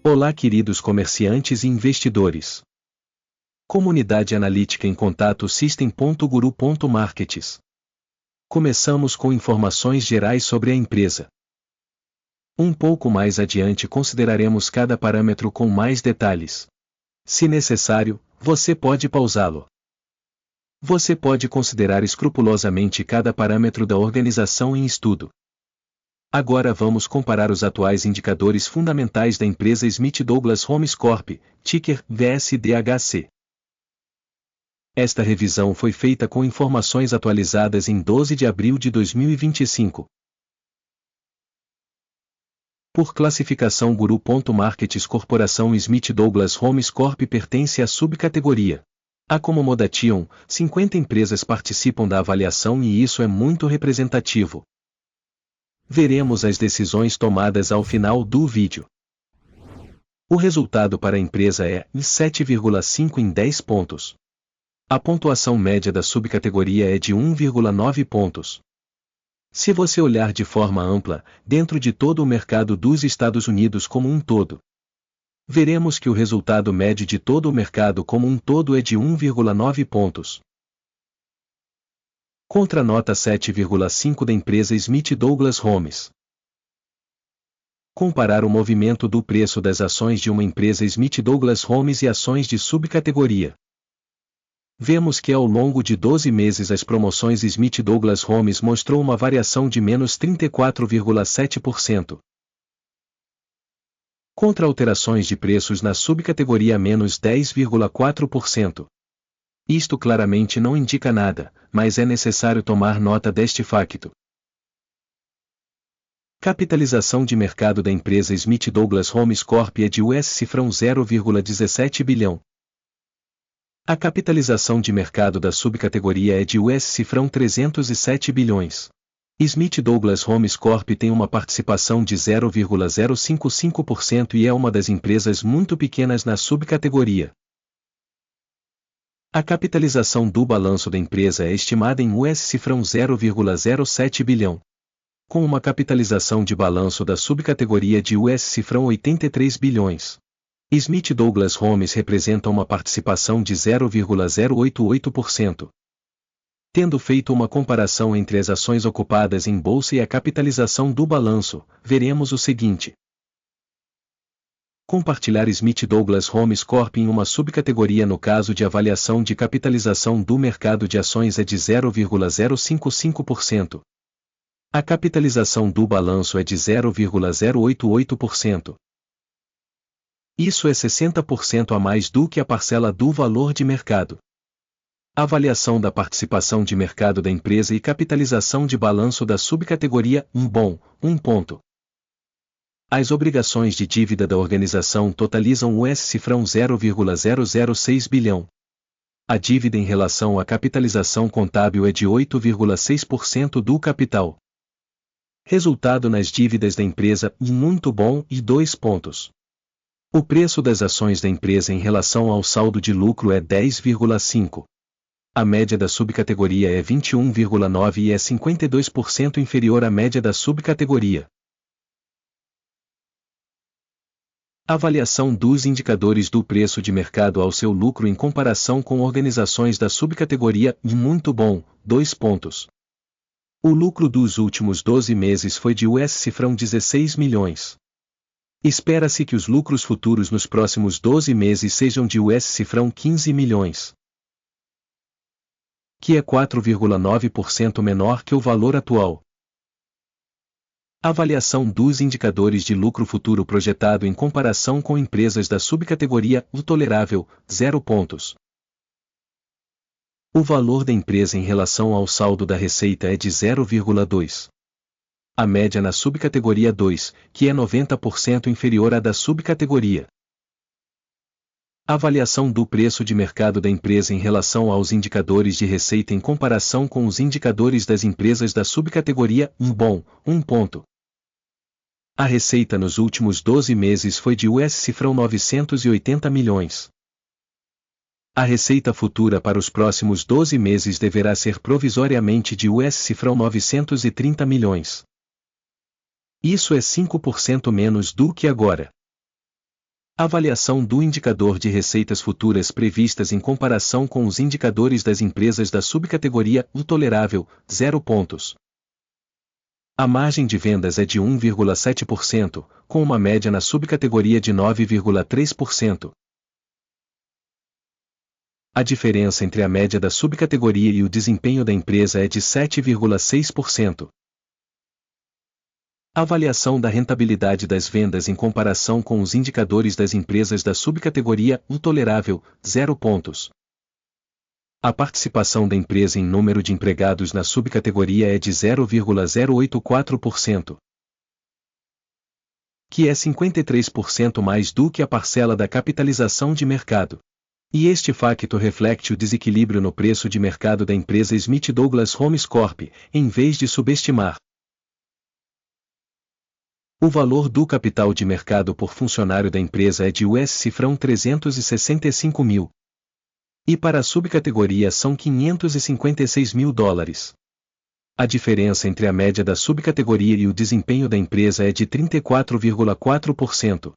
Olá, queridos comerciantes e investidores. Comunidade analítica em contato system.guru.markets. Começamos com informações gerais sobre a empresa. Um pouco mais adiante consideraremos cada parâmetro com mais detalhes. Se necessário, você pode pausá-lo. Você pode considerar escrupulosamente cada parâmetro da organização em estudo. Agora vamos comparar os atuais indicadores fundamentais da empresa Smith Douglas Homes Corp., ticker VSDHC. Esta revisão foi feita com informações atualizadas em 12 de abril de 2025. Por classificação Guru.markets, Corporação Smith Douglas Homes Corp. Pertence à subcategoria Accomodation. 50 empresas participam da avaliação e isso é muito representativo. Veremos as decisões tomadas ao final do vídeo. O resultado para a empresa é 7,5 em 10 pontos. A pontuação média da subcategoria é de 1,9 pontos. Se você olhar de forma ampla, dentro de todo o mercado dos Estados Unidos como um todo, veremos que o resultado médio de todo o mercado como um todo é de 1,9 pontos. Contra a nota 7,5 da empresa Smith Douglas Homes. Comparar o movimento do preço das ações de uma empresa Smith Douglas Homes e ações de subcategoria. Vemos que ao longo de 12 meses as promoções Smith Douglas Homes mostrou uma variação de menos 34,7%. Contra alterações de preços na subcategoria menos 10,4%. Isto claramente não indica nada, mas é necessário tomar nota deste facto. Capitalização de mercado da empresa Smith Douglas Homes Corp. É de US$ 0,17 bilhão. A capitalização de mercado da subcategoria é de US$ 307 bilhões. Smith Douglas Homes Corp. Tem uma participação de 0,055% e é uma das empresas muito pequenas na subcategoria. A capitalização do balanço da empresa é estimada em US$ 0,07 bilhão. Com uma capitalização de balanço da subcategoria de US$ 83 bilhões. Smith Douglas Homes representa uma participação de 0,088%. Tendo feito uma comparação entre as ações ocupadas em bolsa e a capitalização do balanço, veremos o seguinte. Compartilhar Smith Douglas Homes Corp. Em uma subcategoria no caso de avaliação de capitalização do mercado de ações é de 0,055%. A capitalização do balanço é de 0,088%. Isso é 60% a mais do que a parcela do valor de mercado. Avaliação da participação de mercado da empresa e capitalização de balanço da subcategoria 1 ponto. As obrigações de dívida da organização totalizam US$ 0,006 bilhão. A dívida em relação à capitalização contábil é de 8,6% do capital. Resultado nas dívidas da empresa, muito bom, e 2 pontos. O preço das ações da empresa em relação ao saldo de lucro é 10,5. A média da subcategoria é 21,9 e é 52% inferior à média da subcategoria. Avaliação dos indicadores do preço de mercado ao seu lucro em comparação com organizações da subcategoria, muito bom, 2 pontos. O lucro dos últimos 12 meses foi de US$ 16 milhões. Espera-se que os lucros futuros nos próximos 12 meses sejam de US$ 15 milhões. Que é 4,9% menor que o valor atual. Avaliação dos indicadores de lucro futuro projetado em comparação com empresas da subcategoria tolerável, 0 pontos. O valor da empresa em relação ao saldo da receita é de 0,2. A média na subcategoria 2, que é 90% inferior à da subcategoria. Avaliação do preço de mercado da empresa em relação aos indicadores de receita em comparação com os indicadores das empresas da subcategoria 1 ponto. A receita nos últimos 12 meses foi de US$ 980 milhões. A receita futura para os próximos 12 meses deverá ser provisoriamente de US$ 930 milhões. Isso é 5% menos do que agora. Avaliação do indicador de receitas futuras previstas em comparação com os indicadores das empresas da subcategoria intolerável, 0 pontos. A margem de vendas é de 1,7%, com uma média na subcategoria de 9,3%. A diferença entre a média da subcategoria e o desempenho da empresa é de 7,6%. A avaliação da rentabilidade das vendas em comparação com os indicadores das empresas da subcategoria intolerável, 0 pontos. A participação da empresa em número de empregados na subcategoria é de 0,084%, que é 53% mais do que a parcela da capitalização de mercado. E este facto reflete o desequilíbrio no preço de mercado da empresa Smith Douglas Homes Corp., em vez de subestimar. O valor do capital de mercado por funcionário da empresa é de US$ 365 mil. E para a subcategoria são $556 mil. A diferença entre a média da subcategoria e o desempenho da empresa é de 34,4%.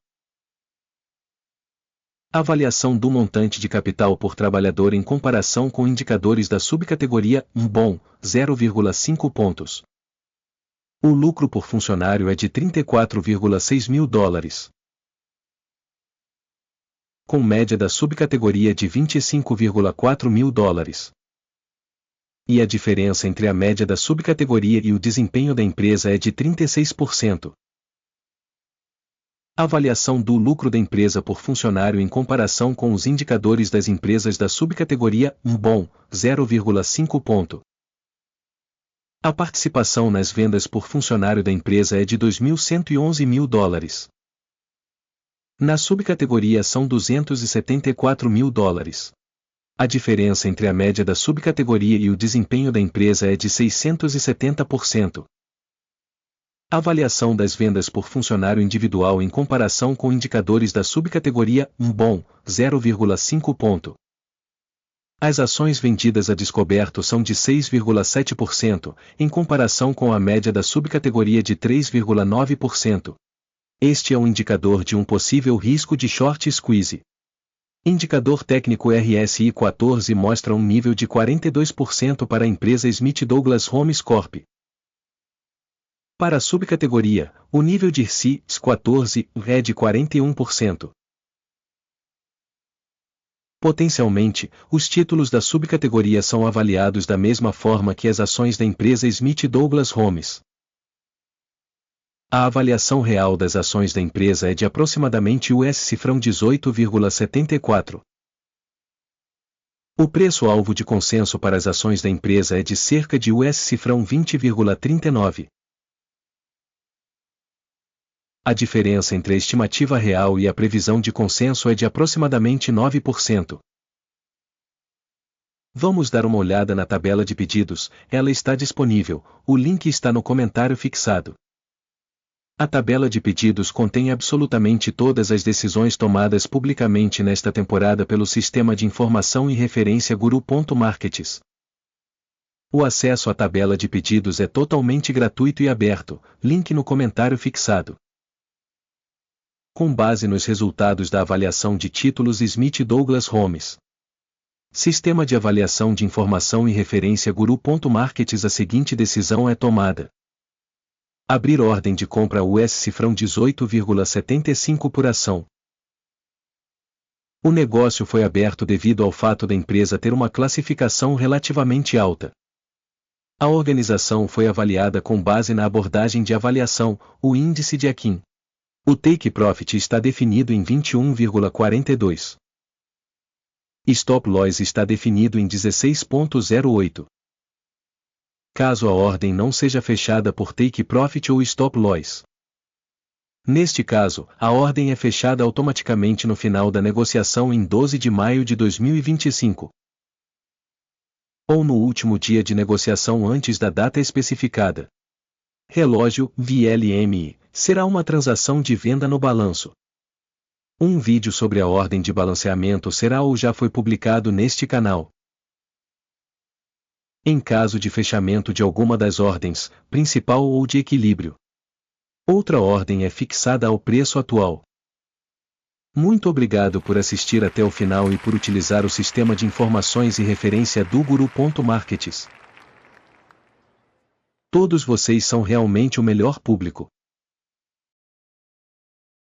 A avaliação do montante de capital por trabalhador em comparação com indicadores da subcategoria bom, 0,5 pontos. O lucro por funcionário é de $34,6 mil. Com média da subcategoria de $25,4 mil. E a diferença entre a média da subcategoria e o desempenho da empresa é de 36%. A avaliação do lucro da empresa por funcionário em comparação com os indicadores das empresas da subcategoria bom, 0,5 ponto. A participação nas vendas por funcionário da empresa é de $2.111 mil. Na subcategoria são $274 mil. A diferença entre a média da subcategoria e o desempenho da empresa é de 670%. A avaliação das vendas por funcionário individual em comparação com indicadores da subcategoria bom, 0,5 ponto. As ações vendidas a descoberto são de 6,7%, em comparação com a média da subcategoria de 3,9%. Este é um indicador de um possível risco de short squeeze. Indicador técnico RSI 14 mostra um nível de 42% para a empresa Smith Douglas Homes Corp. Para a subcategoria, o nível de RSI 14 é de 41%. Potencialmente, os títulos da subcategoria são avaliados da mesma forma que as ações da empresa Smith Douglas Homes. A avaliação real das ações da empresa é de aproximadamente US$ 18,74. O preço-alvo de consenso para as ações da empresa é de cerca de US$ 20,39. A diferença entre a estimativa real e a previsão de consenso é de aproximadamente 9%. Vamos dar uma olhada na tabela de pedidos, ela está disponível, o link está no comentário fixado. A tabela de pedidos contém absolutamente todas as decisões tomadas publicamente nesta temporada pelo Sistema de Informação e Referência Guru.markets. O acesso à tabela de pedidos é totalmente gratuito e aberto, link no comentário fixado. Com base nos resultados da avaliação de títulos Smith Douglas Homes. Sistema de Avaliação de Informação e Referência Guru.markets. A seguinte decisão é tomada. Abrir ordem de compra US$ 18,75 por ação. O negócio foi aberto devido ao fato da empresa ter uma classificação relativamente alta. A organização foi avaliada com base na abordagem de avaliação, o índice de Akin. O take profit está definido em 21,42. Stop loss está definido em 16,08. Caso a ordem não seja fechada por take profit ou stop loss. Neste caso, a ordem é fechada automaticamente no final da negociação em 12 de maio de 2025. Ou no último dia de negociação antes da data especificada. Relógio, VLMI, será uma transação de venda no balanço. Um vídeo sobre a ordem de balanceamento será ou já foi publicado neste canal. Em caso de fechamento de alguma das ordens, principal ou de equilíbrio. Outra ordem é fixada ao preço atual. Muito obrigado por assistir até o final e por utilizar o sistema de informações e referência do Guru.markets. Todos vocês são realmente o melhor público.